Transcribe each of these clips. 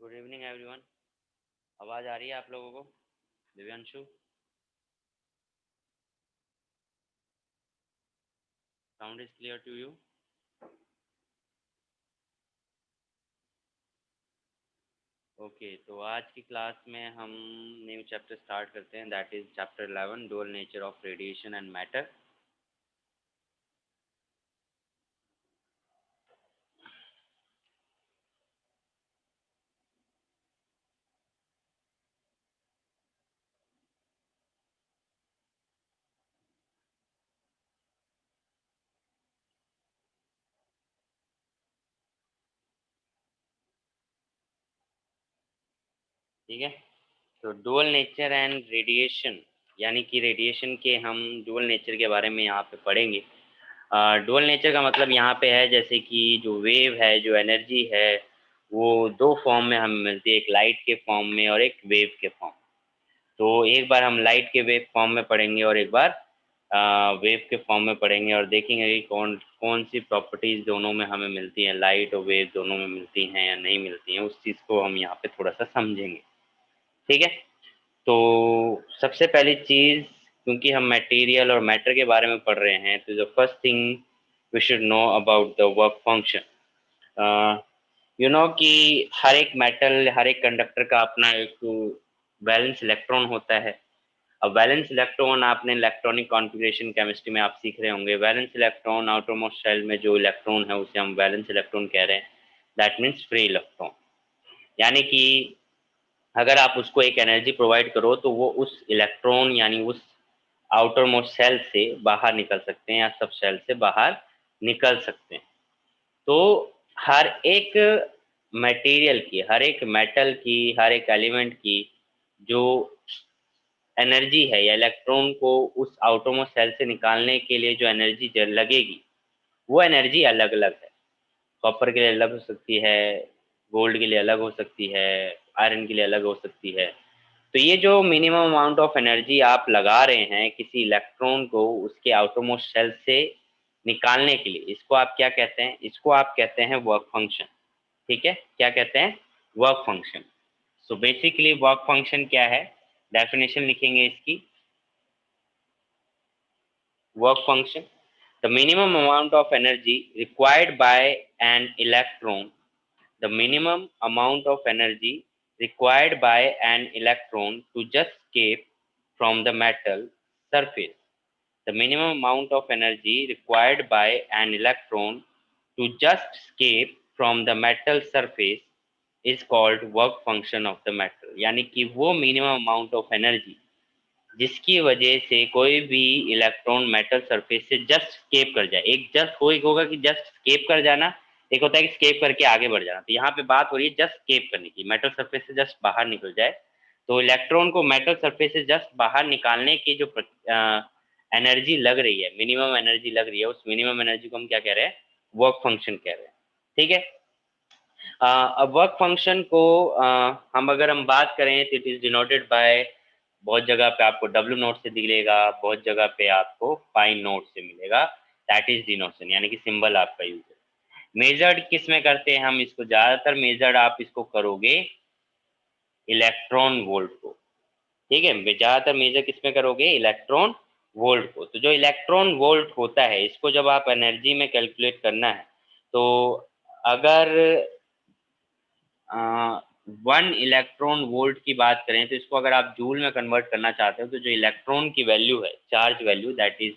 Good evening everyone. आवाज़ आ रही है आप लोगों को? Divyanshu, sound is clear to you? Okay, तो आज की क्लास में हम न्यू चैप्टर स्टार्ट करते हैं, that is chapter 11, dual nature of radiation and matter. ठीक है, तो डुअल नेचर एंड रेडिएशन, यानी कि रेडिएशन के हम डुअल नेचर के बारे में यहाँ पे पढ़ेंगे। डुअल नेचर का मतलब यहाँ पे है जैसे कि जो वेव है, जो एनर्जी है, वो दो फॉर्म में हमें मिलती है, एक लाइट के फॉर्म में और एक वेव के फॉर्म। तो एक बार हम लाइट के वेव फॉर्म में पढ़ेंगे और एक बार वेव के फॉर्म में पढ़ेंगे और देखेंगे कि कौन कौन सी प्रॉपर्टीज दोनों में हमें मिलती हैं, लाइट और वेव दोनों में मिलती हैं या नहीं मिलती हैं, उस चीज़ को हम यहाँ पे थोड़ा सा समझेंगे। ठीक है, तो सबसे पहली चीज़, क्योंकि हम मटेरियल और मैटर के बारे में पढ़ रहे हैं, तो the first thing we should know about the work function. You know कि हर एक मेटल, हर एक कंडक्टर का अपना एक वैलेंस इलेक्ट्रॉन होता है। अब वैलेंस इलेक्ट्रॉन, आपने इलेक्ट्रॉनिक कॉन्फ़िगरेशन केमिस्ट्री में आप सीख रहे होंगे, वैलेंस इलेक्ट्रॉन आउटरमोस्ट शेल में जो इलेक्ट्रॉन है उसे हम वैलेंस इलेक्ट्रॉन कह रहे हैं। That means free electron. यानी कि अगर आप उसको एक एनर्जी प्रोवाइड करो तो वो उस इलेक्ट्रॉन यानी उस आउटर मोस्ट सेल से बाहर निकल सकते हैं या सब सेल से बाहर निकल सकते हैं। तो हर एक मटेरियल की, हर एक मेटल की, हर एक एलिमेंट की जो एनर्जी है या इलेक्ट्रॉन को उस आउटर मोस्ट सेल से निकालने के लिए जो एनर्जी लगेगी, वो एनर्जी अलग अलग है। कॉपर के लिए अलग हो सकती है, गोल्ड के लिए अलग हो सकती है, आयरन के लिए अलग हो सकती है। तो ये जो मिनिमम अमाउंट ऑफ एनर्जी आप लगा रहे हैं किसी इलेक्ट्रॉन को उसके आउटरमोस्ट शेल से निकालने के लिए, इसको आप क्या कहते हैं? इसको आप कहते हैं वर्क फंक्शन। ठीक है, क्या कहते हैं? Work function. So basically work function क्या है, डेफिनेशन लिखेंगे इसकी। Work function, the minimum amount of energy required by an electron, the minimum amount of energy required by an electron to just escape from the metal surface. The minimum amount of energy required by an electron to just escape from the metal surface is called work function of the metal. यानी कि वो minimum amount of energy जिसकी वजह से कोई भी electron metal surface से just escape कर जाए। एक जस्ट हो, एक होगा कि जस्ट स्केप कर जाना, एक होता है कि स्केप करके आगे बढ़ जाना। तो यहाँ पे बात हो रही है जस्ट स्केप करने की, मेटल सरफेस से जस्ट बाहर निकल जाए। तो इलेक्ट्रॉन को मेटल सरफेस से जस्ट बाहर निकालने की जो एनर्जी लग रही है, मिनिमम एनर्जी लग रही है, उस मिनिमम एनर्जी को हम क्या कह रहे हैं? वर्क फंक्शन कह रहे हैं। ठीक है, अब वर्क फंक्शन को हम अगर हम बात करें तो इट इज डिनोटेड बाय, बहुत जगह पे आपको डब्ल्यू नोट से मिलेगा, बहुत जगह पे आपको पाई नोट से मिलेगा। दैट इज डिनोशन, यानी कि सिंबल आपका यूज है। मेजर्ड किस में करते हैं हम इसको? ज्यादातर मेजर्ड आप इसको करोगे इलेक्ट्रॉन वोल्ट को। ठीक है, ज्यादातर मेजर किस में करोगे? इलेक्ट्रॉन वोल्ट को। तो जो इलेक्ट्रॉन वोल्ट होता है, इसको जब आप एनर्जी में कैलकुलेट करना है, तो अगर 1 इलेक्ट्रॉन वोल्ट की बात करें तो इसको अगर आप जूल में कन्वर्ट करना चाहते हो, तो जो इलेक्ट्रॉन की वैल्यू है, charge value, that is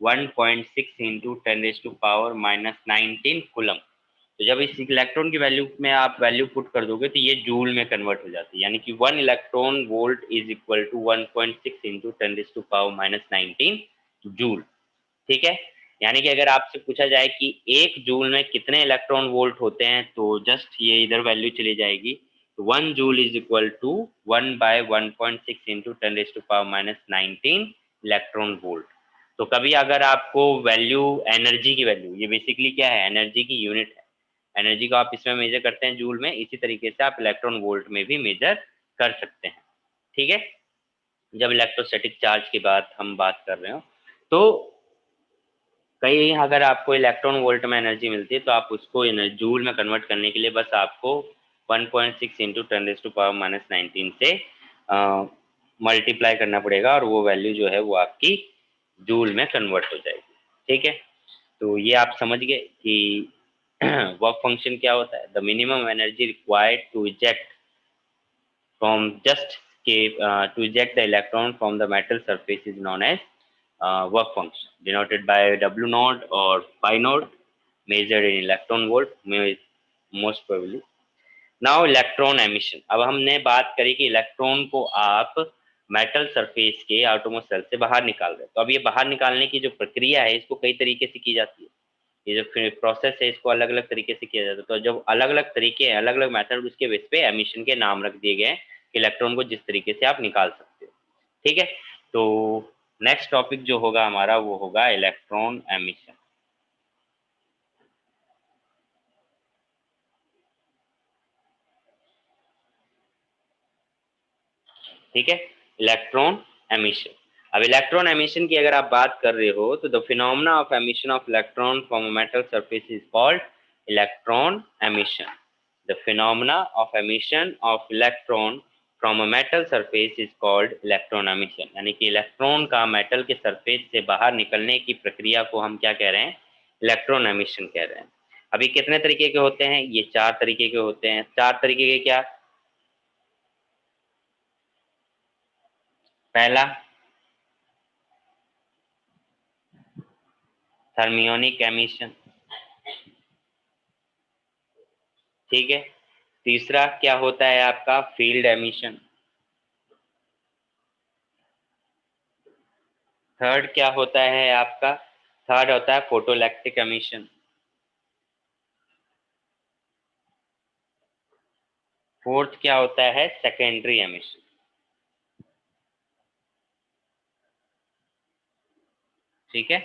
1.6 into 10⁻⁻19 coulomb. तो जब इस इलेक्ट्रॉन की वैल्यू में आप वैल्यू पुट कर दोगे तो ये जूल में कन्वर्ट हो जाती है। यानी कि 1 electron volt is equal to 1.6 into 10⁻⁻19 joule. ठीक है, यानी कि अगर आपसे पूछा जाए कि 1 जूल में कितने इलेक्ट्रॉन वोल्ट होते हैं, तो जस्ट ये इधर वैल्यू चली जाएगी। तो 1 joule is equal to 1/1.6 into 10⁻⁻19 electron volt. तो कभी अगर आपको वैल्यू, एनर्जी की वैल्यू, ये बेसिकली क्या है? एनर्जी की यूनिट है। एनर्जी को आप इसमें मेजर करते हैं जूल में, इसी तरीके से आप इलेक्ट्रॉन वोल्ट में भी मेजर कर सकते हैं। ठीक है, जब इलेक्ट्रोस्टैटिक चार्ज की बात हम बात कर रहे हो, तो कहीं अगर आपको इलेक्ट्रॉन वोल्ट में एनर्जी मिलती है तो आप उसको जूल में कन्वर्ट करने के लिए बस आपको 1.6 इंटू 10⁻⁻19 से मल्टीप्लाई करना पड़ेगा और वो वैल्यू जो है वो आपकी जूल में कन्वर्ट हो जाएगी। ठीक है, तो ये आप समझ गए कि वर्क फंक्शन क्या होता है। The minimum energy required to eject from just to eject the electron from the metal surface is known as work function, denoted by W naught or pi naught, measured in electron volt most probably. Now electron emission. अब हमने बात करी कि electron को आप metal surface के आटोमो cell से बाहर निकाल रहे हैं, तो अब ये बाहर निकालने की जो प्रक्रिया है इसको कई तरीके से की जाती है। ये जो फिर प्रोसेस है इसको अलग अलग तरीके से किया जाता है। तो जब अलग अलग तरीके हैं, अलग अलग मेथड, उसके बेस पे एमिशन के नाम रख दिए गए हैं, इलेक्ट्रॉन को जिस तरीके से आप निकाल सकते हो। ठीक है, तो नेक्स्ट टॉपिक जो होगा हमारा वो होगा इलेक्ट्रॉन एमिशन। ठीक है, इलेक्ट्रॉन एमिशन। अब इलेक्ट्रॉन एमिशन की अगर आप बात कर रहे हो तो the phenomena of emission of electron from a metal surface is called electron emission. The phenomena of emission of electron from a metal surface is called electron emission. यानी कि इलेक्ट्रॉन का मेटल के सरफेस से बाहर निकलने की प्रक्रिया को हम क्या कह रहे हैं, इलेक्ट्रॉन एमिशन कह रहे हैं। अभी कितने तरीके के होते हैं, ये 4 तरीके के होते हैं। 4 तरीके के क्या? पहला थर्मियोनिक एमिशन, ठीक है। तीसरा क्या होता है आपका, फील्ड एमिशन। थर्ड क्या होता है आपका, थर्ड होता है फोटोइलेक्ट्रिक एमिशन। फोर्थ क्या होता है, सेकेंडरी एमिशन। ठीक है,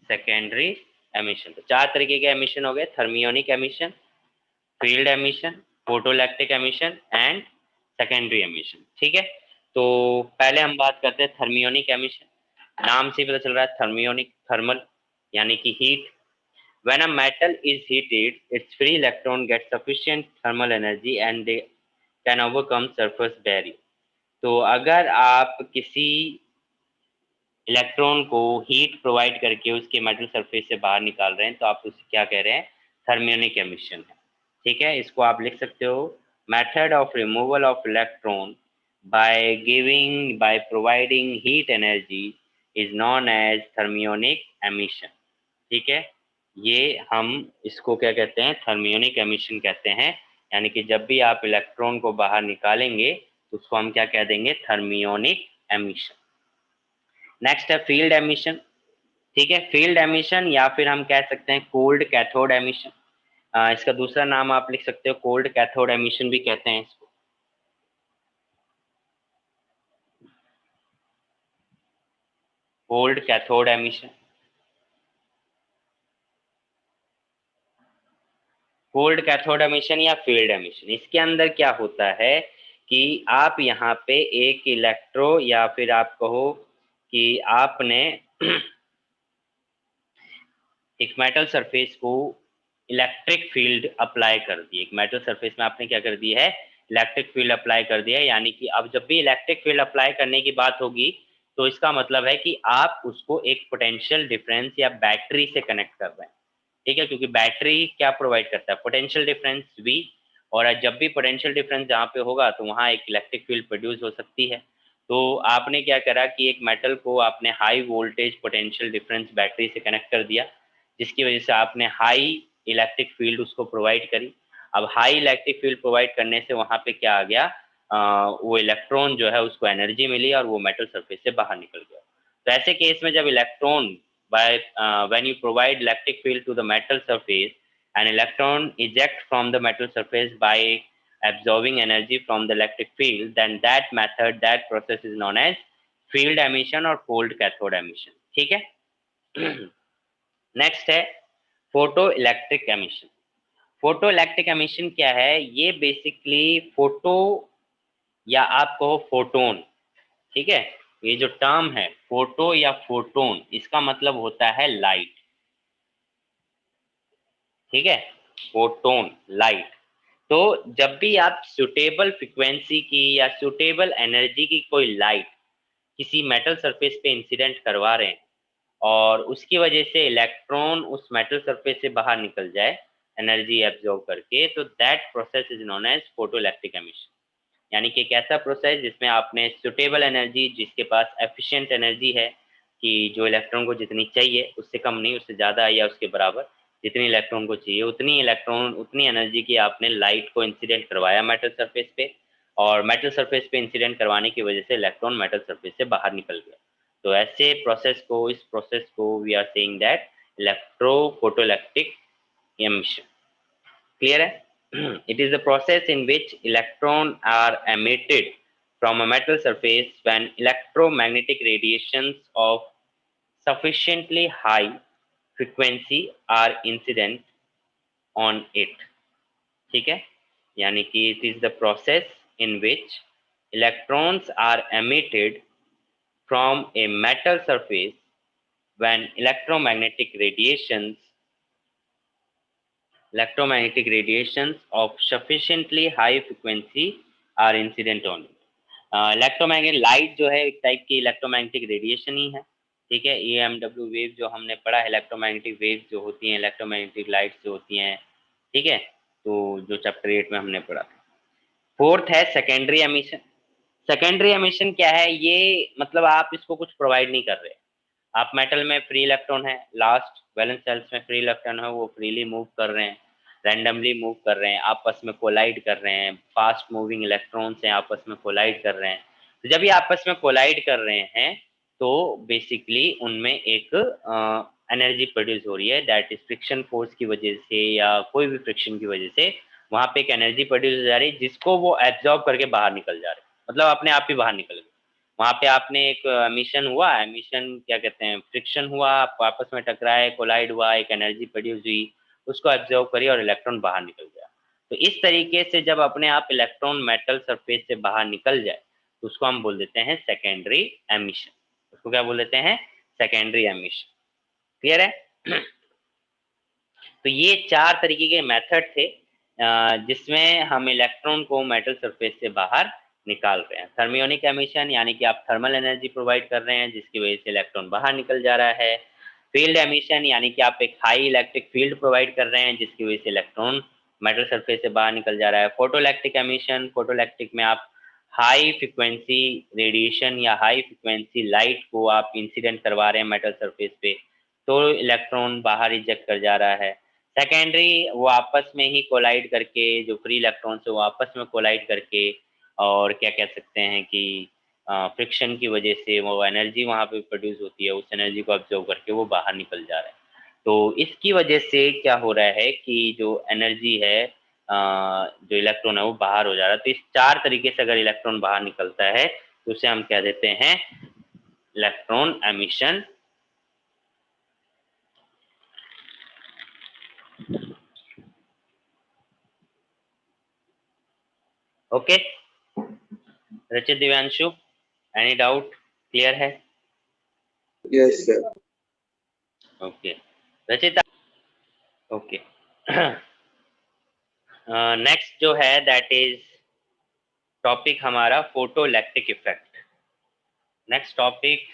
सेकेंडरी एमिशन। तो 4 तरीके के एमिशन हो गए, thermionic emission, field emission, photoelectric emission and secondary emission. ठीक है, तो पहले हम बात करते हैं थर्मियोनिक एमिशन। नाम से पता चल रहा है थर्मियोनिक, थर्मल यानी कि heat. When a metal is heated, its free electron get sufficient thermal energy and they can overcome surface barrier. तो अगर आप किसी इलेक्ट्रॉन को हीट प्रोवाइड करके उसके मेटल सरफेस से बाहर निकाल रहे हैं तो आप उसे क्या कह रहे हैं, थर्मियोनिक एमिशन है। ठीक है, इसको आप लिख सकते हो, method of removal of electron by providing heat energy is known as thermionic emission. ठीक है, ये हम इसको क्या कहते हैं, थर्मियोनिक एमिशन कहते हैं। यानी कि जब भी आप इलेक्ट्रॉन को बाहर निकालेंगे तो उसको हम क्या कह देंगे, थर्मियोनिक एमिशन। नेक्स्ट है फील्ड एमिशन। ठीक है, फील्ड एमिशन या फिर हम कह सकते हैं कोल्ड कैथोड एमिशन। इसका दूसरा नाम आप लिख सकते हो, कोल्ड कैथोड एमिशन भी कहते हैं इसको। Cold cathode emission, cold cathode emission या फील्ड एमिशन, इसके अंदर क्या होता है कि आप यहाँ पे एक इलेक्ट्रो या फिर आप कहो कि आपने एक मेटल सरफेस को इलेक्ट्रिक फील्ड अप्लाई कर दी। एक मेटल सरफेस में आपने क्या कर दी है, इलेक्ट्रिक फील्ड अप्लाई कर दिया है। यानी कि अब जब भी इलेक्ट्रिक फील्ड अप्लाई करने की बात होगी तो इसका मतलब है कि आप उसको एक पोटेंशियल डिफरेंस या बैटरी से कनेक्ट कर रहे हैं। ठीक है, क्योंकि बैटरी क्या प्रोवाइड करता है, पोटेंशियल डिफरेंस भी। और जब भी पोटेंशियल डिफरेंस जहाँ पे होगा तो वहाँ एक इलेक्ट्रिक फील्ड प्रोड्यूस हो सकती है। तो आपने क्या करा कि एक मेटल को आपने high voltage potential difference battery से कनेक्ट कर दिया, जिसकी वजह से आपने हाई इलेक्ट्रिक फील्ड उसको प्रोवाइड करी। अब हाई इलेक्ट्रिक फील्ड प्रोवाइड करने से वहाँ पे क्या आ गया, वो इलेक्ट्रॉन जो है उसको एनर्जी मिली और वो मेटल सरफेस से बाहर निकल गया। तो ऐसे केस में जब electron when you provide electric field to the metal surface, an electron eject from the metal surface by absorbing energy from the electric field, then that process is known as field emission or cold cathode emission। ठीक है। Next है photo electric emission. Photo electric emission क्या है, ये basically photo या आप कहो photon. ठीक है, ये जो टर्म है फोटो या फोटोन, इसका मतलब होता है लाइट। ठीक है, फोटोन लाइट। तो जब भी आप सुटेबल फ्रिक्वेंसी की या सुटेबल एनर्जी की कोई लाइट किसी मेटल सरफेस पे इंसिडेंट करवा रहे हैं और उसकी वजह से इलेक्ट्रॉन उस मेटल सरफेस से बाहर निकल जाए एनर्जी एब्जॉर्ब करके, तो that process is known as photoelectric emission. यानी कि एक ऐसा प्रोसेस जिसमें आपने सुटेबल एनर्जी, जिसके पास एफिशिएंट एनर्जी है कि जो इलेक्ट्रॉन को जितनी चाहिए उससे कम नहीं, उससे ज़्यादा या उसके बराबर, जितनी इलेक्ट्रॉन को चाहिए उतनी इलेक्ट्रॉन उतनी एनर्जी की आपने लाइट को इंसिडेंट करवाया मेटल सरफेस पे, और मेटल सरफेस पे इंसिडेंट करवाने की वजह से इलेक्ट्रॉन मेटल सरफेस से बाहर निकल गया। तो ऐसे प्रोसेस को, इस प्रोसेस को we are saying that electro photoelectric emission. Clear है? It is the process in which electrons are emitted from a metal surface when electromagnetic radiations of sufficiently high frequency are incident on it. ठीक है, यानी कि it is the process in which electrons are emitted from a metal surface when electromagnetic radiations of sufficiently high frequency are incident on it. Electromagnetic light जो है एक type की electromagnetic radiation ही है। ठीक है, EMW वेव जो हमने पढ़ा है, इलेक्ट्रोमैग्नेटिक वेव जो होती हैं, इलेक्ट्रोमैग्नेटिक लाइट्स जो होती हैं, ठीक है, तो जो चैप्टर 8 में हमने पढ़ा था। फोर्थ है सेकेंडरी एमिशन। सेकेंडरी एमिशन क्या है? ये मतलब आप इसको कुछ प्रोवाइड नहीं कर रहे, आप मेटल में फ्री इलेक्ट्रॉन है, लास्ट वैलेंस सेल्स में फ्री इलेक्ट्रॉन है, वो फ्रीली मूव कर रहे हैं, रैंडमली मूव कर रहे हैं, आपस में कोलाइड कर रहे हैं, फास्ट मूविंग इलेक्ट्रॉन्स हैं, आपस में कोलाइड कर रहे हैं। तो जब ये आपस में कोलाइड कर रहे हैं तो बेसिकली उनमें एक एनर्जी प्रोड्यूस हो रही है, दैट इज फ्रिक्शन फोर्स की वजह से या कोई भी फ्रिक्शन की वजह से वहां पे एक एनर्जी प्रोड्यूस हो जा रही है, जिसको वो एब्जॉर्ब करके बाहर निकल जा रहे हैं, मतलब अपने आप ही बाहर निकल गए। वहां पे आपने एक एमिशन हुआ, एमिशन क्या कहते हैं, फ्रिक्शन हुआ, आप आपस में टकराए, कोलाइड हुआ, एक एनर्जी प्रोड्यूस हुई, उसको एब्जॉर्ब करी और इलेक्ट्रॉन बाहर निकल गया। तो इस तरीके से जब अपने आप इलेक्ट्रॉन मेटल सरफेस से बाहर निकल जाए तो उसको हम बोल देते हैं सेकेंडरी एमिशन। उसको क्या बोल देते हैं? Secondary emission. क्लियर है? तो ये 4 तरीके के मेथड थे जिसमें हम इलेक्ट्रॉन को मेटल सरफेस से बाहर निकाल रहे हैं। थर्मियोनिक एमिशन यानी कि आप थर्मल एनर्जी प्रोवाइड कर रहे हैं जिसकी वजह से इलेक्ट्रॉन बाहर निकल जा रहा है। फील्ड एमिशन यानी कि आप एक हाई इलेक्ट्रिक फील्ड प्रोवाइड कर रहे हैं जिसकी वजह से इलेक्ट्रॉन मेटल सरफेस से बाहर निकल जा रहा है। फोटोइलेक्ट्रिक एमिशन, फोटोइलेक्ट्रिक में आप हाई फ्रिक्वेंसी रेडिएशन या हाई फ्रिक्वेंसी लाइट को आप इंसिडेंट करवा रहे हैं मेटल सरफेस पे, तो इलेक्ट्रॉन बाहर इजेक्ट कर जा रहा है। सेकेंडरी वो आपस में ही कोलाइड करके, जो फ्री इलेक्ट्रॉन्स है वो आपस में कोलाइड करके, और क्या कह सकते हैं कि फ्रिक्शन की वजह से वो एनर्जी वहाँ पे प्रोड्यूस होती है, उस एनर्जी को ऑब्जर्व करके वो बाहर निकल जा रहा है। तो इसकी वजह से क्या हो रहा है कि जो एनर्जी है, जो इलेक्ट्रॉन है वो बाहर हो जा रहा है। तो इस 4 तरीके से अगर इलेक्ट्रॉन बाहर निकलता है तो उसे हम कह देते हैं इलेक्ट्रॉन एमिशन। ओके रचित, दिव्यांशु, एनी डाउट? क्लियर है? Yes sir. Okay Rachita, okay. Next जो है दैट इज टॉपिक हमारा photoelectric effect. Next topic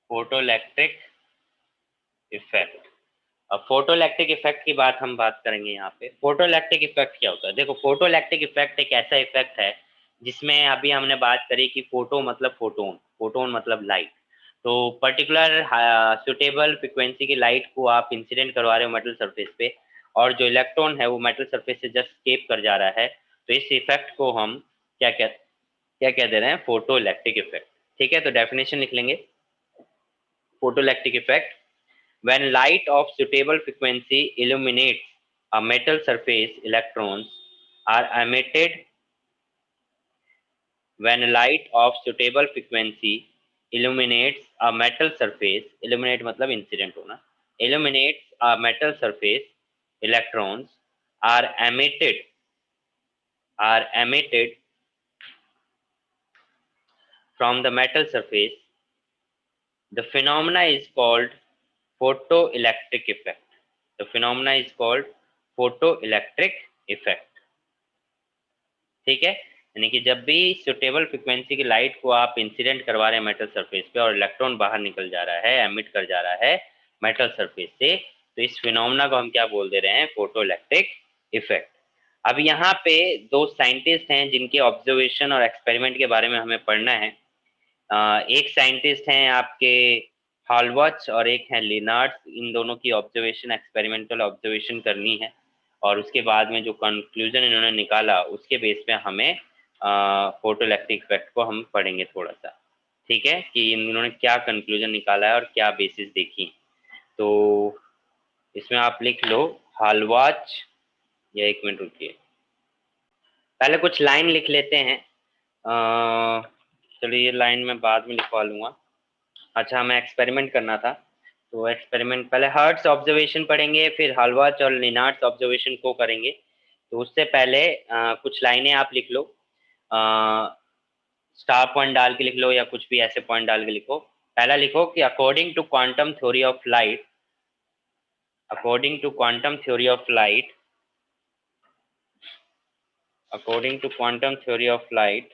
photoelectric effect. अब फोटोइलेक्ट्रिक इफेक्ट की बात करेंगे यहाँ पे। फोटोइलेक्ट्रिक इफेक्ट क्या होता है? देखो, फोटोइलेक्ट्रिक इफेक्ट एक ऐसा इफेक्ट है जिसमें अभी हमने बात करी कि फोटो मतलब फोटोन, फोटोन मतलब लाइट। तो पर्टिकुलर सुटेबल फ्रिक्वेंसी की लाइट को आप इंसिडेंट करवा रहे हो मेटल सरफेस पे, और जो इलेक्ट्रॉन है वो मेटल सरफेस से जस्ट स्केप कर जा रहा है, तो इस इफेक्ट को हम क्या कह दे रहे हैं? Photoelectric effect. ठीक है, तो डेफिनेशन लिख लेंगे। Photoelectric effect: when light of suitable frequency illuminates a metal surface, electrons are emitted. When light of suitable frequency illuminates a metal surface, illuminate मतलब incident होना, illuminates a metal surface, electrons are emitted from the metal surface, the phenomena is called photoelectric effect. The phenomena is called photoelectric effect. ठीक है, यानी कि जब भी suitable frequency की light को आप इंसिडेंट करवा रहे हैं मेटल सरफेस पे और इलेक्ट्रॉन बाहर निकल जा रहा है, एमिट कर जा रहा है मेटल सरफेस से, तो इस फिनोमेना को हम क्या बोल दे रहे हैं? Photo electric effect. अब यहाँ पे दो साइंटिस्ट हैं जिनके ऑब्जर्वेशन और एक्सपेरिमेंट के बारे में हमें पढ़ना है। एक साइंटिस्ट हैं आपके हॉलवॉच और एक है लिनार्ड। इन दोनों की ऑब्जर्वेशन, एक्सपेरिमेंटल ऑब्जर्वेशन करनी है और उसके बाद में जो कंक्लूजन इन्होंने निकाला उसके बेस पे हमें फोटो इलेक्ट्रिक इफेक्ट को हम पढ़ेंगे थोड़ा सा। ठीक है, कि इन्होंने क्या कंक्लूजन निकाला है और क्या बेसिस देखी। तो इसमें आप लिख लो हॉलवॉच, या एक मिनट रुकिए, पहले कुछ लाइन लिख लेते हैं। चलिए ये लाइन मैं बाद में लिखवा लूंगा। अच्छा, हमें एक्सपेरिमेंट करना था, तो एक्सपेरिमेंट पहले हर्ट्स ऑब्जर्वेशन पढ़ेंगे, फिर हॉलवॉच और लिनार्ड्स ऑब्जर्वेशन को करेंगे। तो उससे पहले कुछ लाइनें आप लिख लो, स्टार पॉइंट डाल के लिख लो या कुछ भी ऐसे पॉइंट डाल के लिखो। पहला लिखो कि according to quantum theory of light, according to quantum theory of light, according to quantum theory of light,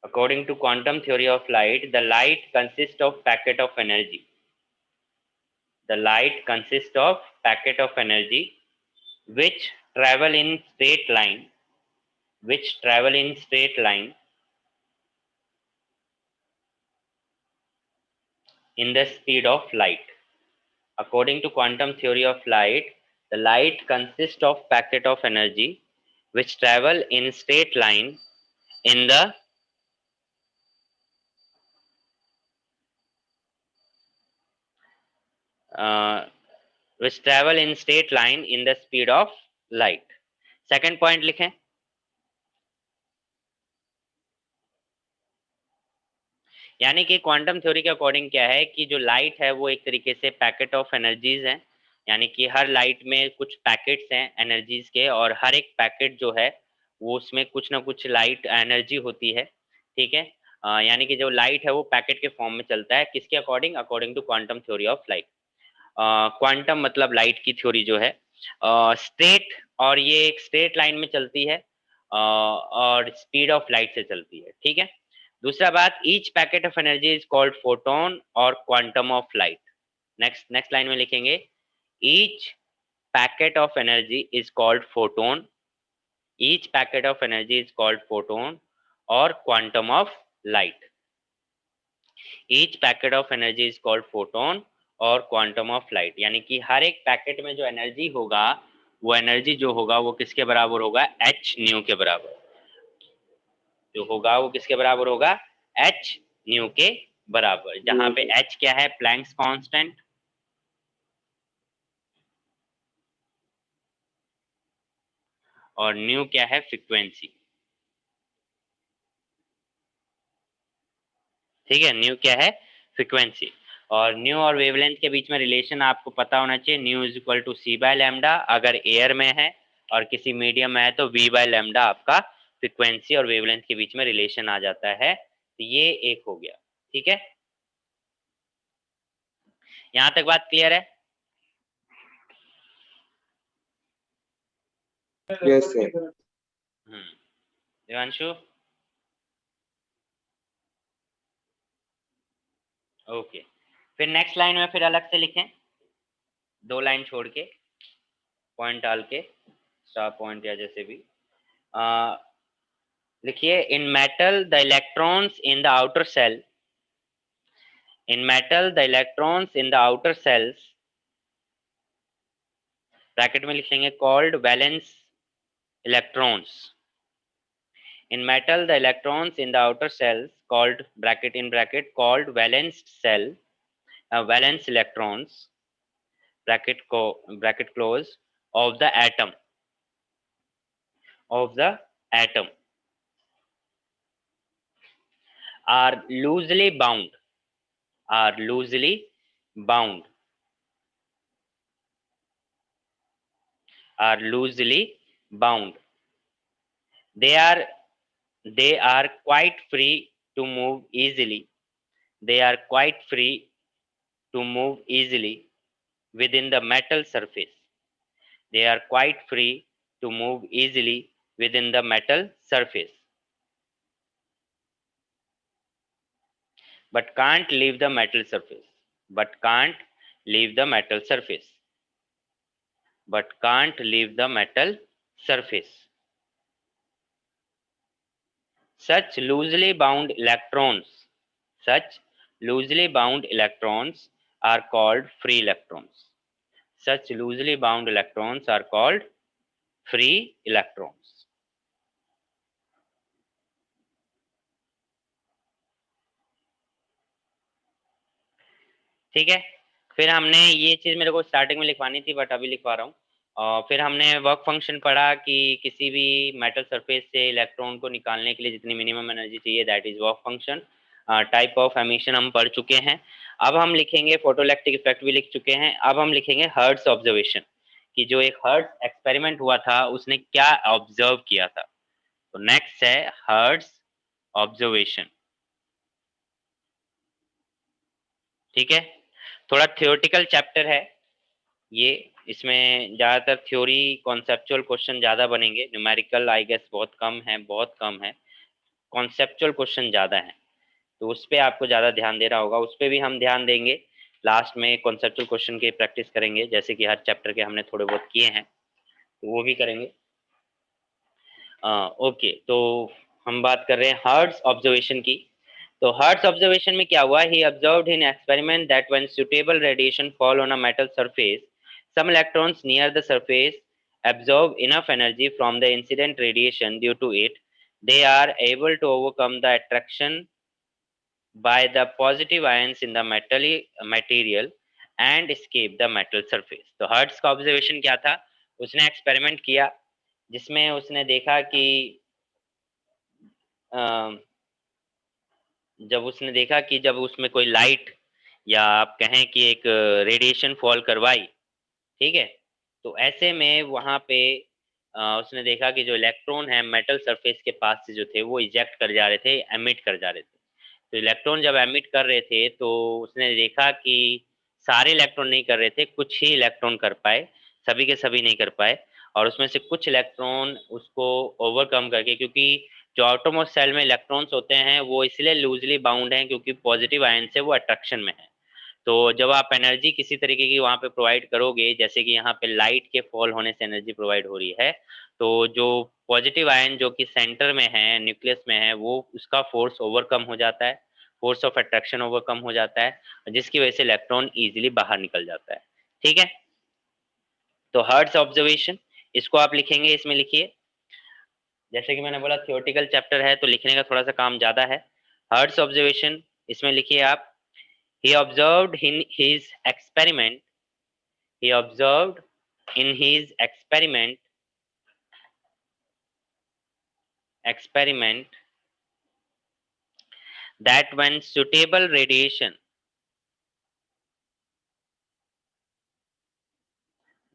according to quantum theory of light, the light consists of packet of energy. The light consists of packet of energy which travel in straight line, which travel in straight line in the speed of light. According to quantum theory of light, the light consists of packet of energy which travel in straight line in the which travel in straight line in the speed of light. Second point लिखें, यानी कि quantum theory के according क्या है कि जो light है वो एक तरीके से पैकेट ऑफ एनर्जीज हैं, यानी कि हर लाइट में कुछ पैकेट्स हैं एनर्जीज के, और हर एक पैकेट जो है वो उसमें कुछ ना कुछ लाइट एनर्जी होती है। ठीक है, यानी कि जो लाइट है वो पैकेट के फॉर्म में चलता है, किसके according? According to quantum theory of light. Quantum मतलब लाइट की थ्योरी जो है स्ट्रेट, और ये एक स्ट्रेट लाइन में चलती है और स्पीड ऑफ लाइट से चलती है। ठीक है, दूसरा बात, each packet of energy is called photon और quantum of light. Next line में लिखेंगे, each packet of energy is called photon, each packet of energy is called photon और quantum of light. Each packet of energy is called photon और quantum of light, यानी कि हर एक packet में जो एनर्जी होगा वो एनर्जी जो होगा वो किसके बराबर होगा? एच न्यू के बराबर। जो होगा वो किसके बराबर होगा? एच न्यू के बराबर, जहां पे एच क्या है? प्लैंक्स कांस्टेंट, और न्यू क्या है? फ्रीक्वेंसी। ठीक है, न्यू क्या है? फ्रीक्वेंसी। और न्यू और वेवलेंथ के बीच में रिलेशन आपको पता होना चाहिए, nu is equal to C by lambda, अगर एयर में है और किसी मीडियम में है तो वी बाय लैम्डा आपका फ्रीक्वेंसी और वेवलेंथ के बीच में रिलेशन आ जाता है। तो ये एक हो गया। ठीक है, यहां तक बात क्लियर है? Yes, sir. देवांशु, ओके। फिर नेक्स्ट लाइन में फिर अलग से लिखें, दो लाइन छोड़ के, पॉइंट डाल के, स्टार पॉइंट या जैसे भी लिखिए, in metal the electrons in the outer cell, in metal the electrons in the outer cells, bracket में लिखेंगे, called valence electrons, in metal the electrons in the outer cells called, bracket in bracket, called valence cell, valence electrons, bracket close, of the atom, of the atom are loosely bound, are loosely bound, are loosely bound. They are quite free to move easily. They are quite free to move easily within the metal surface. They are quite free to move easily within the metal surface, but can't leave the metal surface. But can't leave the metal surface. But can't leave the metal surface. Such loosely bound electrons, such loosely bound electrons are called free electrons. Such loosely bound electrons are called free electrons. ठीक है, फिर हमने ये चीज मेरे को starting में लिखवानी थी बट अभी लिखवा रहा हूँ। और फिर हमने वर्क फंक्शन पढ़ा कि किसी भी मेटल सरफेस से इलेक्ट्रॉन को निकालने के लिए जितनी मिनिमम एनर्जी चाहिए that is work function. Type of emission हम पढ़ चुके हैं। अब हम लिखेंगे फोटोइलेक्ट्रिक इफेक्ट भी लिख चुके हैं। अब हम लिखेंगे हर्ट्ज ऑब्जर्वेशन कि जो एक हर्ट्ज एक्सपेरिमेंट हुआ था उसने क्या ऑब्जर्व किया था। तो नेक्स्ट है हर्ट्ज ऑब्जर्वेशन। ठीक है, थोड़ा थियोरेटिकल चैप्टर है ये। इसमें ज़्यादातर थ्योरी कॉन्सेप्चुअल क्वेश्चन ज़्यादा बनेंगे, न्यूमेरिकल आई गेस बहुत कम है, बहुत कम है। कॉन्सेप्चुअल क्वेश्चन ज़्यादा है, तो उस पे आपको ज़्यादा ध्यान देना होगा। उस पे भी हम ध्यान देंगे, लास्ट में कॉन्सेप्चुअल क्वेश्चन की प्रैक्टिस करेंगे जैसे कि हर चैप्टर के हमने थोड़े बहुत किए हैं, तो वो भी करेंगे। ओके, तो हम बात कर रहे हैं हर्ट्ज ऑब्जर्वेशन की। तो हर्ट्ज ऑब्जर्वेशन में क्या हुआ, he observed in experiment that when suitable radiation fall on a metal surface, some electrons near the surface absorb enough energy from the incident radiation. Due to it, they are able to overcome the attraction by the positive ions in the material and escape the metal surface. तो hertz का observation क्या था, उसने experiment किया जिसमें उसने देखा कि जब उसने देखा कि जब उसमें कोई लाइट या आप कहें कि एक रेडिएशन फॉल करवाई, ठीक है, तो ऐसे में वहाँ पे उसने देखा कि जो इलेक्ट्रॉन है मेटल सरफेस के पास से जो थे वो इजेक्ट कर जा रहे थे, एमिट कर जा रहे थे। तो इलेक्ट्रॉन जब एमिट कर रहे थे तो उसने देखा कि सारे इलेक्ट्रॉन नहीं कर रहे थे, कुछ ही इलेक्ट्रॉन कर पाए, सभी के सभी नहीं कर पाए। और उसमें से कुछ इलेक्ट्रॉन उसको ओवरकम करके, क्योंकि जो आटोमोस्ट सेल में इलेक्ट्रॉन्स होते हैं वो इसलिए लूजली बाउंड हैं क्योंकि पॉजिटिव आयन से वो अट्रैक्शन में है। तो जब आप एनर्जी किसी तरीके की वहाँ पे प्रोवाइड करोगे, जैसे कि यहाँ पे लाइट के फॉल होने से एनर्जी प्रोवाइड हो रही है, तो जो पॉजिटिव आयन जो कि सेंटर में है, न्यूक्लियस में है, वो उसका फोर्स ओवरकम हो जाता है, फोर्स ऑफ अट्रैक्शन ओवरकम हो जाता है, जिसकी वजह से इलेक्ट्रॉन इजीली बाहर निकल जाता है। ठीक है, तो हर्ट्ज ऑब्जर्वेशन इसको आप लिखेंगे, इसमें लिखिए। जैसे कि मैंने बोला थियोरेटिकल चैप्टर है तो लिखने का थोड़ा सा काम ज्यादा है। हर्ट्ज ऑब्जर्वेशन इसमें लिखिए आप। he observed in his experiment he observed in his experiment that when suitable radiation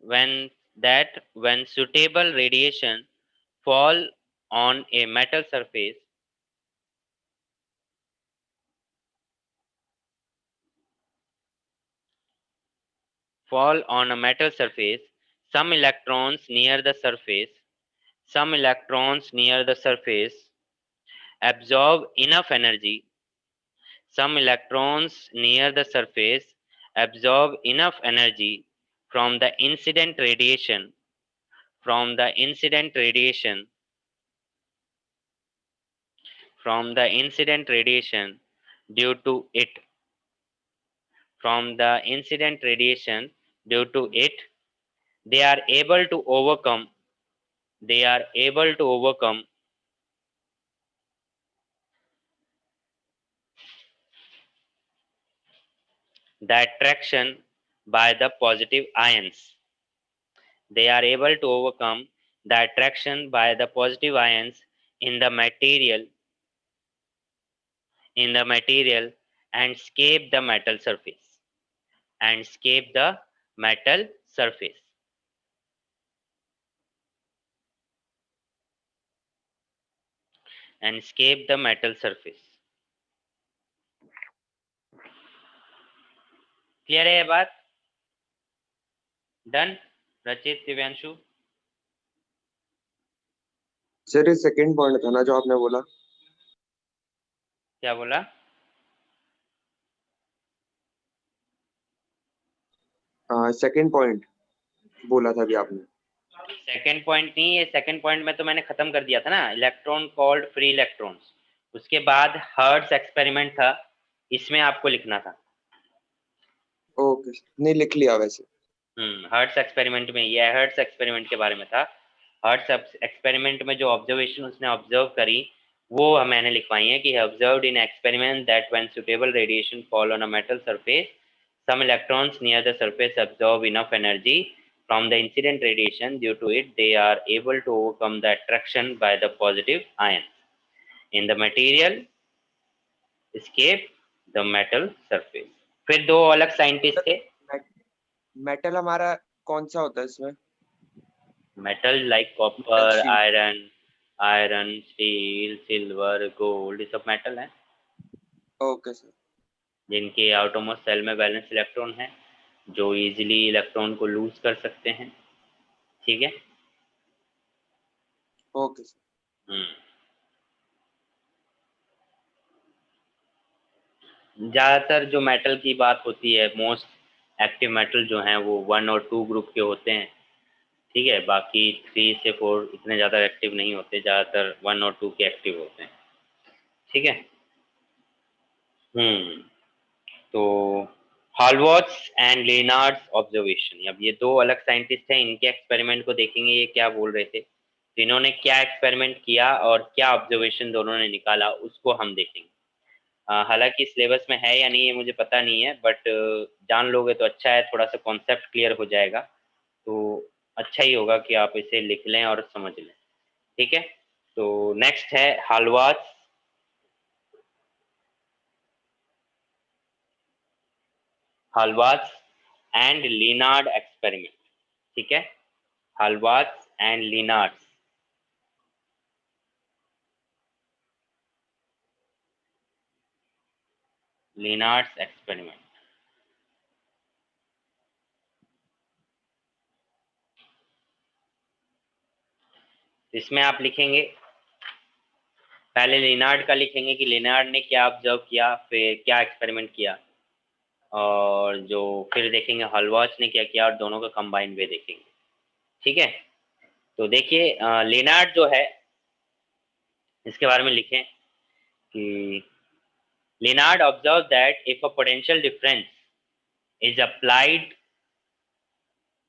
when when suitable radiation fall on a metal surface, fall on a metal surface, some electrons near the surface some electrons near the surface absorb enough energy some electrons near the surface absorb enough energy from the incident radiation from the incident radiation from the incident radiation due to it from the incident radiation due to it they are able to overcome they are able to overcome the attraction by the positive ions. They are able to overcome the attraction by the positive ions in the material in the material and escape the metal surface and escape the metal surface. and escape the metal surface. Clear है ये बात? Done? रचित, Divyanshu? Sir ये second point था ना जो आपने बोला? क्या बोला? सेकंड पॉइंट बोला था अभी आपने। सेकंड पॉइंट नहीं, ये सेकंड पॉइंट में तो मैंने खत्म कर दिया था ना, इलेक्ट्रॉन कॉल्ड फ्री इलेक्ट्रॉन्स। उसके बाद हर्ट्ज एक्सपेरिमेंट था, इसमें आपको लिखना था। ओके, नहीं लिख लिया वैसे। हर्ट्ज एक्सपेरिमेंट में, ये हर्ट्ज एक्सपेरिमेंट के बारे में था। हर्ट्ज एक्सपेरिमेंट में जो ऑब्जर्वेशन उसने ऑब्जर्व करी वो मैंने लिखवाई है कि observed in experiment that when suitable radiation fall on a metal surface, some electrons near the surface absorb enough energy from the incident radiation. Due to it, they are able to overcome the attraction by the positive ions in the material, escape the metal surface. फिर दो अलग scientist थे। Metal हमारा कौन सा होता है इसमें? Metal like metal copper, sheet. Iron, steel, silver, gold, ये सब मेटल है ओके सर। जिनके आउटरमोस्ट सेल में वैलेंस इलेक्ट्रॉन है जो इजीली इलेक्ट्रॉन को लूज कर सकते हैं। ठीक है। Okay sir. हम्म ज़्यादातर जो मेटल की बात होती है, मोस्ट एक्टिव मेटल जो हैं वो 1 और 2 ग्रुप के होते हैं। ठीक है, बाकी 3 से 4 इतने ज़्यादा एक्टिव नहीं होते, ज़्यादातर 1 और 2 के एक्टिव होते हैं। ठीक है। हम्म तो हॉलवॉट्स एंड लेनार्ड्स ऑब्जर्वेशन, अब ये दो अलग साइंटिस्ट हैं, इनके एक्सपेरिमेंट को देखेंगे ये क्या बोल रहे थे, तो इन्होंने क्या एक्सपेरिमेंट किया और क्या ऑब्जर्वेशन दोनों ने निकाला उसको हम देखेंगे। हालांकि सिलेबस में है या नहीं ये मुझे पता नहीं है, बट जान लोगे तो अच्छा है, थोड़ा सा कॉन्सेप्ट क्लियर हो जाएगा, तो अच्छा ही होगा कि आप इसे लिख लें और समझ लें। ठीक है। तो नेक्स्ट है हालवाच एंड लिनार्ड एक्सपेरिमेंट। ठीक है, हालवाच एंड लिनार्ड्स एक्सपेरिमेंट। इसमें आप लिखेंगे, पहले लिनार्ड का लिखेंगे कि लिनार्ड ने क्या ऑब्जर्व किया, फिर क्या एक्सपेरिमेंट किया, और जो फिर देखेंगे हॉलवॉच ने क्या किया, और दोनों का कंबाइन वे देखेंगे। ठीक है। तो देखिए लिनार्ड जो है इसके बारे में लिखें कि Lenard observe that if a potential difference is applied,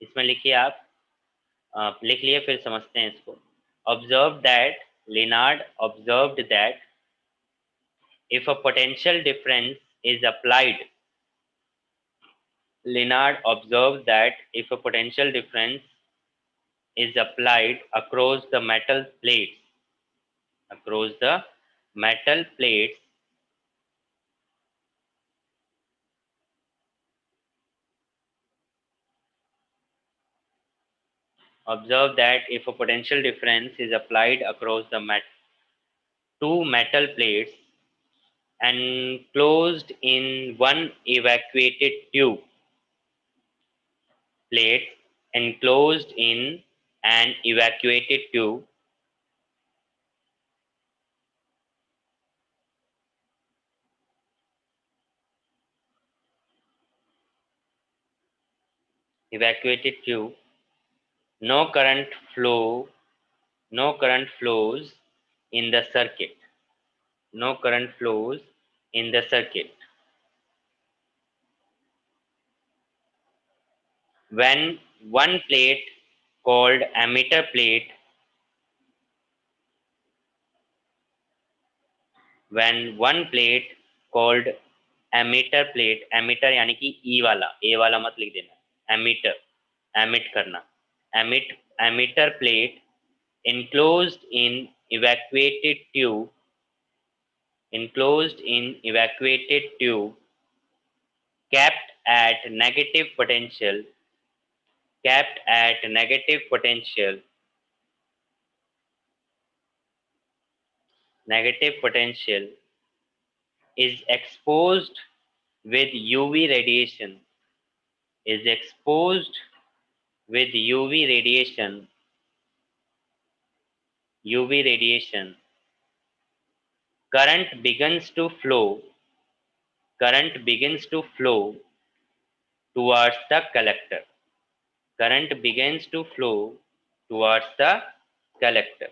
इसमें लिखिए आप लिख लिए फिर समझते हैं इसको। Observe that, Lenard observed that if a potential difference is applied, Linnard observed that if a potential difference is applied across the metal plates, observe that if a potential difference is applied across the two metal plates enclosed in one evacuated tube, plates enclosed in an evacuated tube, no current flow, no current flows in the circuit, no current flows in the circuit. When one plate called emitter plate, when one plate called emitter यानी कि ई वाला, ए वाला मत लिख देना, emitter, emit करना, emitter plate enclosed in evacuated tube, enclosed in evacuated tube, kept at negative potential, kept at negative potential, negative potential is exposed with UV radiation, is exposed with UV radiation, current begins to flow, current begins to flow towards the collector. Current begins to flow towards the collector.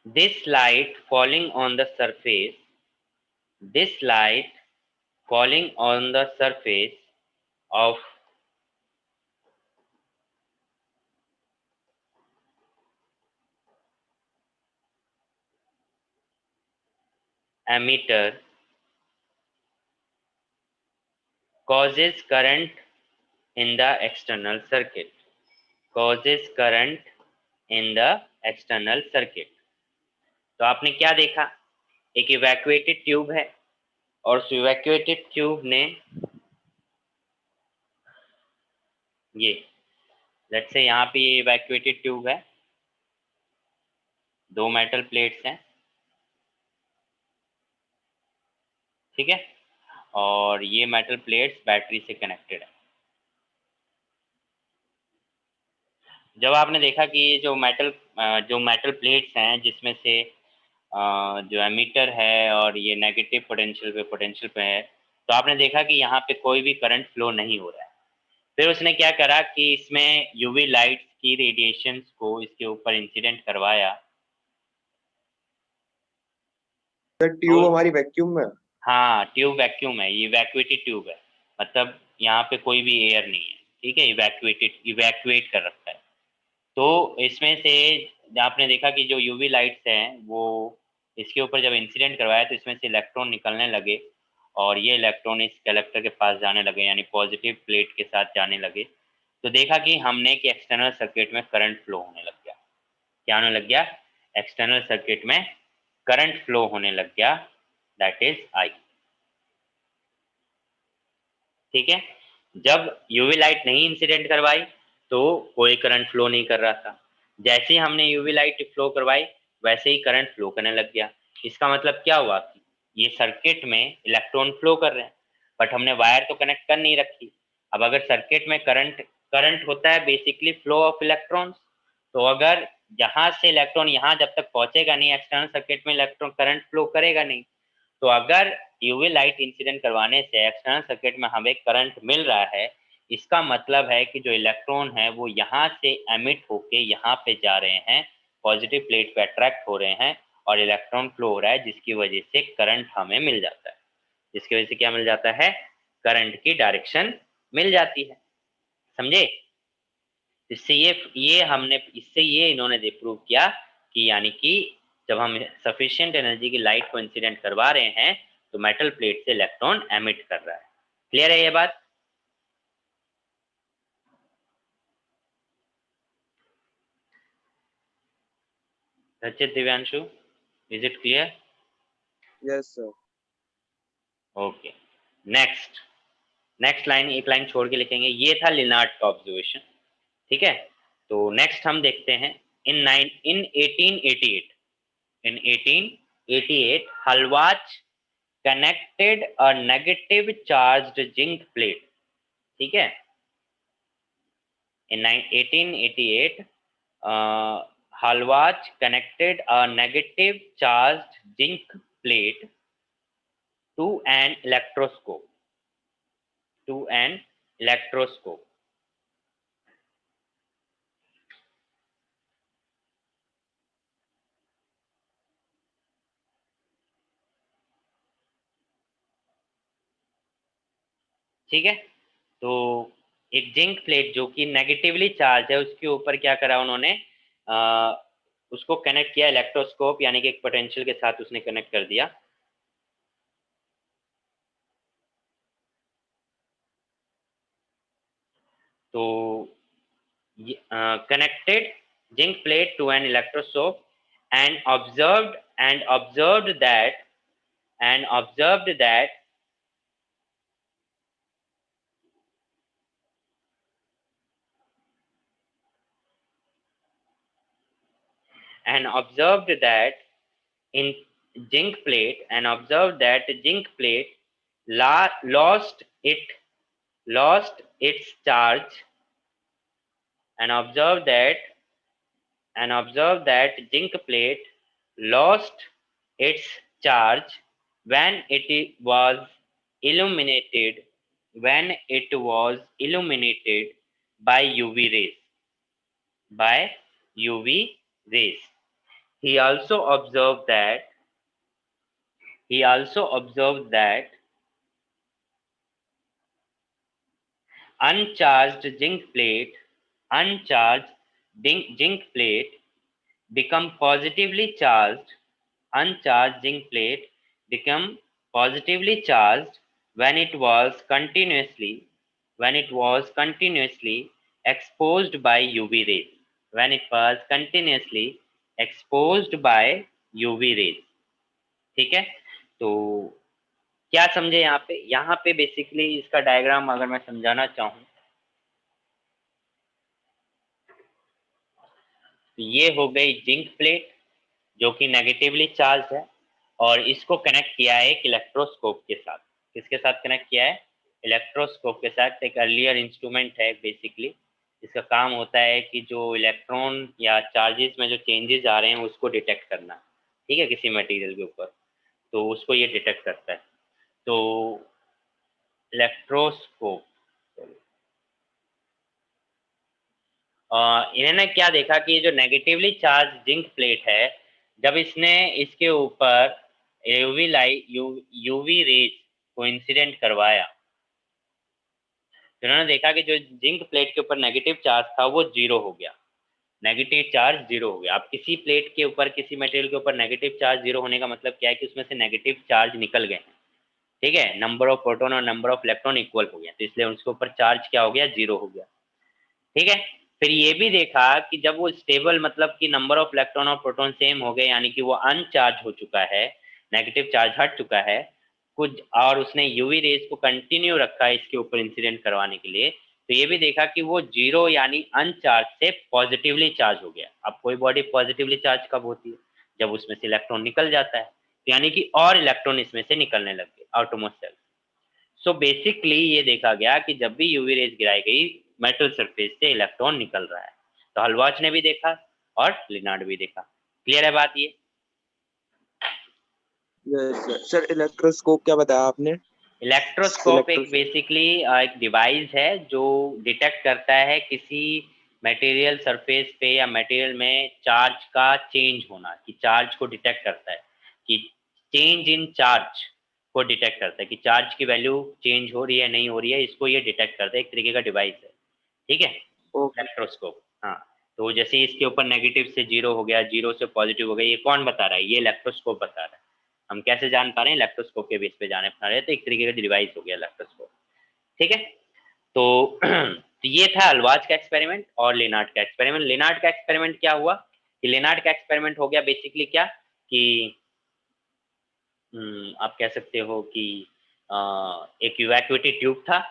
This light falling on the surface, this light falling on the surface of emitter causes current in the external circuit, causes current in the external circuit. तो आपने क्या देखा, एक evacuated tube है और उस evacuated tube ने ये लेट्स से यहाँ पे ये इवैक्यूएटेड ट्यूब है, दो मेटल प्लेट्स हैं, ठीक है, और ये मेटल प्लेट्स बैटरी से कनेक्टेड है। जब आपने देखा कि ये जो मेटल प्लेट्स हैं जिसमें से जो एमीटर है और ये नेगेटिव पोटेंशियल पे है, तो आपने देखा कि यहाँ पे कोई भी करंट फ्लो नहीं हो रहा है। फिर उसने क्या करा कि इसमें यूवी लाइट्स की रेडिएशंस को इसके ऊपर इंसिडेंट करवाया। ट्यूब हमारी वैक्यूम में, हाँ, ट्यूब वैक्यूम है, ये इवैक्यूएटेड ट्यूब है, मतलब यहाँ पे कोई भी एयर नहीं है, ठीक है, इवैक्यूएट कर रखा है। तो इसमें से आपने देखा कि जो यूवी लाइट्स हैं वो इसके ऊपर जब इंसिडेंट करवाया तो इसमें से इलेक्ट्रॉन निकलने लगे और ये इलेक्ट्रॉन इस कलेक्टर के पास जाने लगे, यानी पॉजिटिव प्लेट के साथ जाने लगे। तो देखा कि हमने कि एक्सटर्नल सर्किट में करंट फ्लो होने लग गया। क्या होने लग गया? एक्सटर्नल सर्किट में करंट फ्लो होने लग गया, दैट इज आई। ठीक है, जब यूवी लाइट नहीं इंसिडेंट करवाई तो कोई करंट फ्लो नहीं कर रहा था, जैसे ही हमने यूवी लाइट फ्लो करवाई वैसे ही करंट फ्लो करने लग गया। इसका मतलब क्या हुआ कि ये सर्किट में इलेक्ट्रॉन फ्लो कर रहे हैं, बट हमने वायर तो कनेक्ट कर नहीं रखी। अब अगर सर्किट में करंट होता है बेसिकली फ्लो ऑफ इलेक्ट्रॉन्स, तो अगर यहाँ से इलेक्ट्रॉन यहाँ जब तक पहुंचेगा नहीं, एक्सटर्नल सर्किट में इलेक्ट्रॉन करंट फ्लो करेगा नहीं। तो अगर यूवी लाइट इंसिडेंट करवाने से एक्सटर्नल सर्किट में हमें करंट मिल रहा है, इसका मतलब है कि जो इलेक्ट्रॉन है वो यहाँ से एमिट होके यहाँ पे जा रहे हैं, पॉजिटिव प्लेट पे अट्रैक्ट हो रहे हैं और इलेक्ट्रॉन फ्लो हो रहा है, जिसकी वजह से करंट हमें मिल जाता है। जिसकी वजह से क्या मिल जाता है? करंट की डायरेक्शन मिल जाती है। समझे? इससे ये इन्होंने प्रूव किया कि यानी कि जब हम सफिशिएंट एनर्जी की लाइट को इंसिडेंट करवा रहे हैं तो मेटल प्लेट से इलेक्ट्रॉन एमिट कर रहा है। क्लियर है ये बात? रचित, Divyanshu, is it clear? Yes sir. Okay, next line, एक लाइन छोड़ के लिखेंगे। ये था लिनार्ड का ऑब्जर्वेशन, ठीक है। तो नेक्स्ट हम देखते हैं इन 1888, in 1888 हलवाच connected a negative charged zinc plate, ठीक है। In 1888 हलवाच connected a negative charged zinc plate to an electroscope, to an electroscope। ठीक है, तो एक जिंक प्लेट जो कि नेगेटिवली चार्ज है उसके ऊपर क्या करा उन्होंने, उसको कनेक्ट किया इलेक्ट्रोस्कोप, यानी कि एक पोटेंशियल के साथ उसने कनेक्ट कर दिया। तो connected zinc plate to an electroscope and observed that and observed that in zinc plate lost its charge and observed that zinc plate lost its charge when it was illuminated by UV rays by UV rays. He also observed that he also observed that uncharged zinc plate become positively charged uncharged zinc plate become positively charged when it was continuously exposed by UV rays when it was continuously exposed by UV rays. ठीक है, तो क्या समझे यहाँ पे basically इसका diagram अगर मैं समझाना चाहूँ तो ये हो गई जिंक प्लेट जो कि नेगेटिवली चार्ज है और इसको कनेक्ट किया है एक इलेक्ट्रोस्कोप के साथ। किसके साथ कनेक्ट किया है? इलेक्ट्रोस्कोप के साथ। एक अर्लियर इंस्ट्रूमेंट है बेसिकली। इसका काम होता है कि जो इलेक्ट्रॉन या चार्जेस में जो चेंजेस आ रहे हैं उसको डिटेक्ट करना, ठीक है, किसी मटेरियल के ऊपर, तो उसको ये डिटेक्ट करता है। तो इलेक्ट्रोस्कोप इन्होंने क्या देखा कि जो नेगेटिवली चार्ज जिंक प्लेट है, जब इसने इसके ऊपर यूवी रेज को इंसिडेंट करवाया तो इन्होंने देखा कि जो जिंक प्लेट के ऊपर नेगेटिव चार्ज था वो जीरो हो गया। नेगेटिव चार्ज जीरो हो गया। अब किसी प्लेट के ऊपर किसी मटेरियल के ऊपर नेगेटिव चार्ज जीरो होने का मतलब क्या है कि उसमें से नेगेटिव चार्ज निकल गए हैं, ठीक है, नंबर ऑफ प्रोटॉन और नंबर ऑफ इलेक्ट्रॉन इक्वल हो गया, तो इसलिए उसके ऊपर चार्ज क्या हो गया? जीरो हो गया, ठीक है। फिर ये भी देखा कि जब वो स्टेबल मतलब कि नंबर ऑफ इलेक्ट्रॉन और प्रोटॉन सेम हो गए यानी कि वो अनचार्ज हो चुका है, नेगेटिव चार्ज हट चुका है कुछ, और उसने यूवी रेज को कंटिन्यू रखा है इसके ऊपर इंसिडेंट करवाने के लिए, तो ये भी देखा कि वो जीरो यानी अनचार्ज से पॉजिटिवली चार्ज हो गया। अब कोई बॉडी पॉजिटिवली चार्ज कब होती है? जब उसमें से इलेक्ट्रॉन निकल जाता है, तो यानी कि और इलेक्ट्रॉन इसमें से निकलने लग गए आउटरमोस्ट सेल। सो बेसिकली ये देखा गया कि जब भी यूवी रेज गिराई गई मेटल सरफेस से इलेक्ट्रॉन निकल रहा है। तो हलवाच ने भी देखा और लिनार्ड भी देखा। क्लियर है बात ये? यस सर, इलेक्ट्रोस्कोप क्या बताया आपने? इलेक्ट्रोस्कोप एक बेसिकली एक डिवाइस है जो डिटेक्ट करता है किसी मटेरियल सरफेस पे या मटेरियल में चार्ज का चेंज होना, कि चार्ज को डिटेक्ट करता है, कि चेंज इन चार्ज को डिटेक्ट करता है कि चार्ज की वैल्यू चेंज हो रही है नहीं हो रही है, इसको ये डिटेक्ट करता है। एक तरीके का डिवाइस है, ठीक है, इलेक्ट्रोस्कोप। हाँ, तो जैसे इसके ऊपर नेगेटिव से जीरो हो गया, जीरो से पॉजिटिव हो गया, ये कौन बता रहा है? ये इलेक्ट्रोस्कोप बता रहा है। हम कैसे जान पा रहे हैं? इलेक्ट्रोस्कोप के बेस पे जाने पा रहे हैं। तो एक तरीके का डिवाइस हो गया इलेक्ट्रोस्कोप, ठीक है। तो तो ये था अल्वाज का एक्सपेरिमेंट और लेनार्ड का एक्सपेरिमेंट। लेनार्ड का एक्सपेरिमेंट क्या हुआ कि लेनार्ड का एक्सपेरिमेंट हो गया बेसिकली क्या कि आप कह सकते हो कि एक इवैक्यूएटेड ट्यूब था।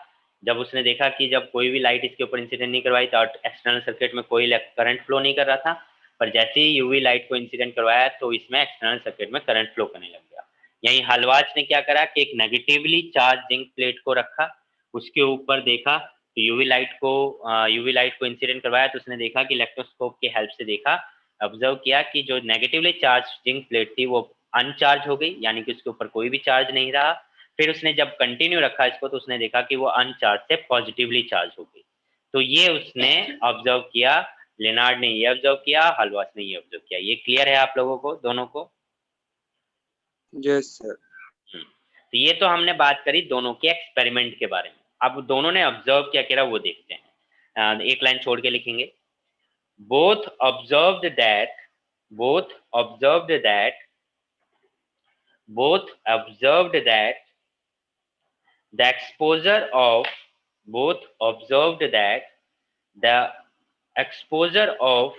जब उसने देखा कि जब कोई भी लाइट इसके ऊपर इंसिडेंट नहीं करवाई तो एक्सटर्नल सर्किट में कोई करंट फ्लो नहीं कर रहा था, पर जैसे ही यूवी लाइट को इंसिडेंट करवाया तो इसमें एक्सटर्नल सर्किट में करंट फ्लो करने लग गया। यही हलवाच ने क्या करा कि एक नेगेटिवली चार्ज जिंक प्लेट को रखा, उसके ऊपर देखा तो यूवी लाइट को इंसिडेंट करवाया तो उसने देखा कि इलेक्ट्रोस्कोप की हेल्प से देखा, ऑब्जर्व किया कि जो नेगेटिवली चार्ज जिंक प्लेट थी वो अनचार्ज हो गई, यानी कि उसके ऊपर कोई भी चार्ज नहीं रहा। फिर उसने जब कंटिन्यू रखा इसको तो उसने देखा कि वो अनचार्ज से पॉजिटिवली चार्ज हो गई। तो ये उसने ऑब्जर्व किया, लेनार्ड ने ये ऑब्जर्व किया, हलवाच ने ये ऑब्जर्व किया। ये क्लियर है आप लोगों को, दोनों को? Yes sir. तो ये तो हमने बात करी दोनों के एक्सपेरिमेंट के बारे में। अब दोनों ने ऑब्जर्व क्या करा वो देखते हैं। एक लाइन छोड़ के लिखेंगे, both observed that both observed that both observed that the exposure of both observed that the exposure of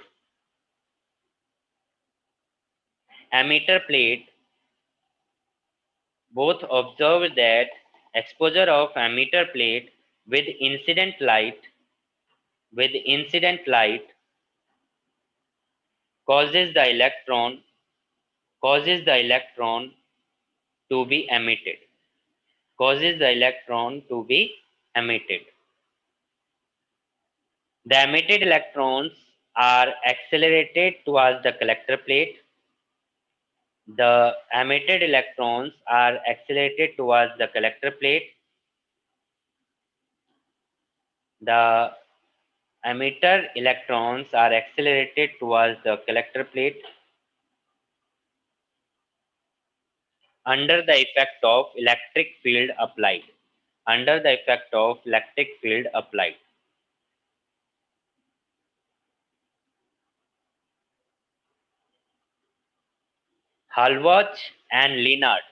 emitter plate both observed that exposure of emitter plate with incident light causes the electron to be emitted. Causes the electron to be emitted. The emitted electrons are accelerated towards the collector plate. The emitted electrons are accelerated towards the collector plate. The emitter electrons are accelerated towards the collector plate under the effect of electric field applied. Under the effect of electric field applied. Halbach and Lenard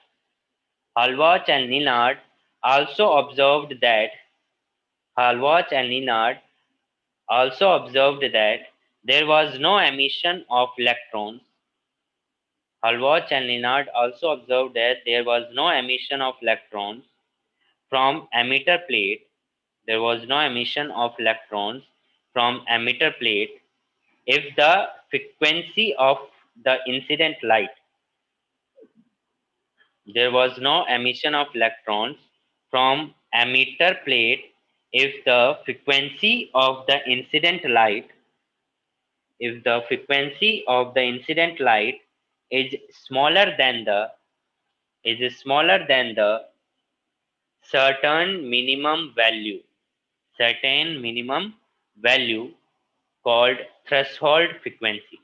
also observed that there was no emission of electrons. Halbach and Lenard also observed that there was no emission of electrons from emitter plate. There was no emission of electrons from emitter plate if the frequency of the incident light. There was no emission of electrons from emitter plate if the frequency of the incident light is smaller than the certain minimum value called threshold frequency.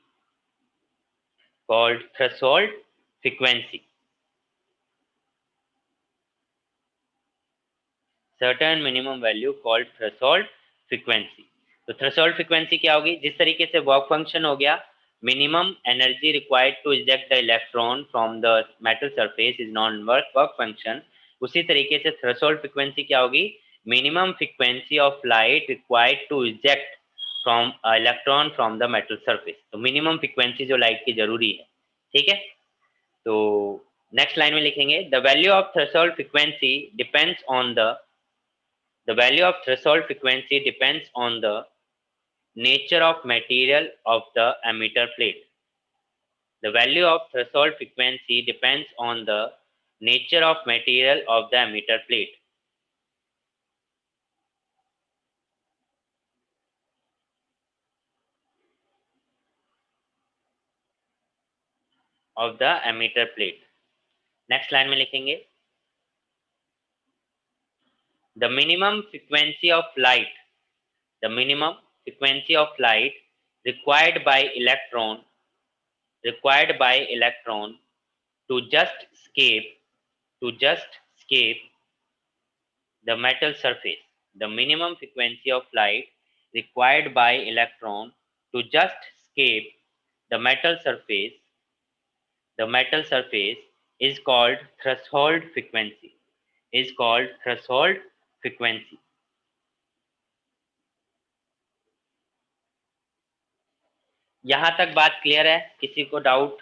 Certain minimum value called threshold frequency. तो threshold frequency क्या होगी? जिस तरीके से work function हो गया, minimum energy required to eject the electron from the metal surface is known work function, उसी तरीके से थ्रेशोल्ड फ्रीक्वेंसी क्या होगी? Minimum frequency of light required to eject from electron from the metal surface. तो minimum frequency जो light की जरूरी है. ठीक है, तो नेक्स्ट लाइन में लिखेंगे the value of threshold frequency depends on the value of threshold frequency depends on the nature of material of the emitter plate. The value of threshold frequency depends on the nature of material of the emitter plate. Next line में लिखेंगे the minimum frequency of light required by electron to just escape the metal surface. The minimum frequency of light required by electron to just escape the metal surface is called threshold frequency. यहां तक बात clear है? किसी को doubt?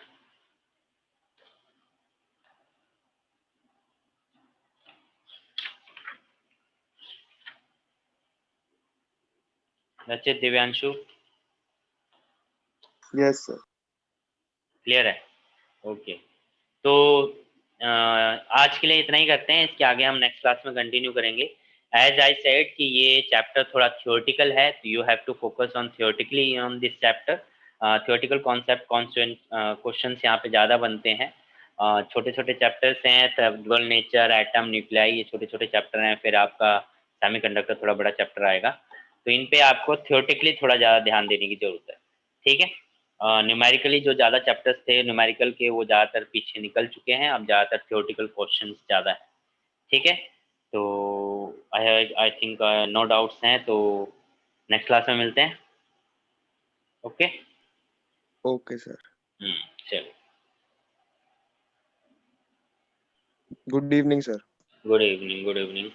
Rachit, Divyanshu? Yes sir. Clear है? Okay, तो आज के लिए इतना ही करते हैं. इसके आगे हम नेक्स्ट क्लास में कंटिन्यू करेंगे. एज आई सेड कि ये चैप्टर थोड़ा थियोरेटिकल है, तो you have to focus on theoretically on this chapter. Theoretical concept questions यहाँ पे ज़्यादा बनते हैं. छोटे छोटे चैप्टर्स हैं, ड्यूअल नेचर, एटम, न्यूक्लियाई, ये छोटे छोटे चैप्टर हैं. फिर आपका सेमीकंडक्टर थोड़ा बड़ा चैप्टर आएगा, तो इन पे आपको थियोरेटिकली थोड़ा ज़्यादा ध्यान देने की जरूरत है. ठीक है, न्यूमेरिकली जो ज़्यादा चैप्टर्स थे न्यूमेरिकल के, वो ज़्यादातर पीछे निकल चुके हैं. अब ज़्यादातर थियोरेटिकल क्वेश्चंस ज़्यादा है. ठीक है, तो आई थिंक नो डाउट्स हैं. तो नेक्स्ट क्लास में मिलते हैं. Okay sir. चलो, good evening sir. Good evening.